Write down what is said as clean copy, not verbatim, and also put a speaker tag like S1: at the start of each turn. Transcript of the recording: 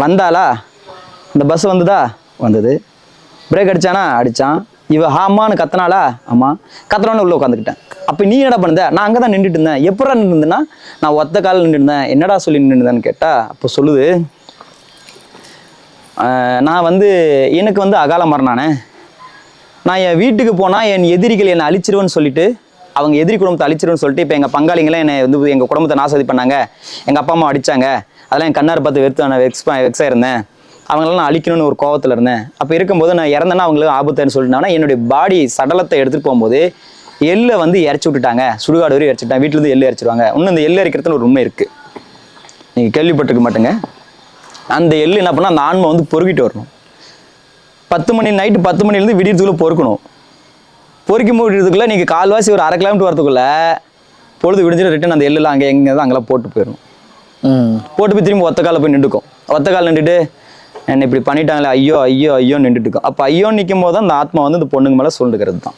S1: வந்தாளா, இந்த பஸ் வந்துதா, வந்தது. பிரேக் அடிச்சானா, அடித்தான். இவ ஆமான்னு கத்தினாளா, ஆமாம். கத்துறோன்னு உள்ளே உட்காந்துக்கிட்டேன். அப்போ நீ என்னடா பண்ணுத? நான் அங்கே தான் நின்றுட்டு இருந்தேன். எப்படா நின்றுருந்தேன்னா, நான் ஒத்த காலில் நின்றுருந்தேன். என்னடா சொல்லி நின்றுருந்தேன்னு கேட்டால், அப்போ சொல்லுது, நான் வந்து எனக்கு வந்து அகால மரணானே, நான் என் வீட்டுக்கு போனால் என் எதிரிகள் என்னை அழிச்சிருவேன்னு சொல்லிட்டு, அவங்க எதிரி குடும்பத்தை அழிச்சிருவேன்னு சொல்லிட்டு, இப்போ எங்கள் பங்காளிங்களே என்னை வந்து எங்கள் குடும்பத்தை நாசதி பண்ணாங்க, எங்கள் அப்பா அம்மா அடித்தாங்க, அதெல்லாம் என் கண்ணார் பார்த்து நான் வெக்ஸாக இருந்தேன், அவங்களெல்லாம் நான் அழிக்கணும்னு ஒரு கோவத்தில் இருந்தேன். அப்போ இருக்கும்போது நான் இறந்தேன்னா அவங்களுக்கு ஆபத்துன்னு சொல்லிட்டாங்கன்னா, என்னுடைய பாடி சடலத்தை எடுத்துகிட்டு போகும்போது எள்ளை வந்து இறச்சி விட்டுட்டாங்க, சுடுகாடு வரையும் இறச்சிட்டாங்க, வீட்டிலேருந்து எள்ளு இறச்சிடுவாங்க. இன்னும் இந்த எள்ளு இறக்கிறதுல ஒரு உண்மை இருக்குது, நீங்கள் கேள்விப்பட்டிருக்க மாட்டேங்க. அந்த எள்ளு என்ன பண்ணால் அந்த ஆன்மை வந்து பொறுக்கிட்டு வரணும். 10 மணி நைட்டு 10 மணிலேருந்து விடியறதுக்குள்ளே பொறுக்கணும். பொறுக்கி முடிக்கிறதுக்குள்ளே நீங்கள் கால்வாசி ஒரு 1/2 கிலோமீட்டர் வரதுக்குள்ளே பொழுது விடிஞ்சிட்டு ரிட்டன் அந்த எள்ளெல்லாம் அங்கே எங்கே தான் அங்கெல்லாம் போட்டு போயிடணும். போட்டு போய் திரும்பி ஒத்த காலில் போய் நின்றுக்கும். ஒத்த கால் நின்றுட்டு என்னை இப்படி பண்ணிட்டாங்களே, ஐயோ ஐயோ ஐயோன்னு நின்றுட்டு இருக்கும். அப்போ ஐயோன்னு நிற்கும் போது தான் அந்த ஆத்மா வந்து இந்த பொண்ணுங்க மேலே சொல்லுகிறது தான்.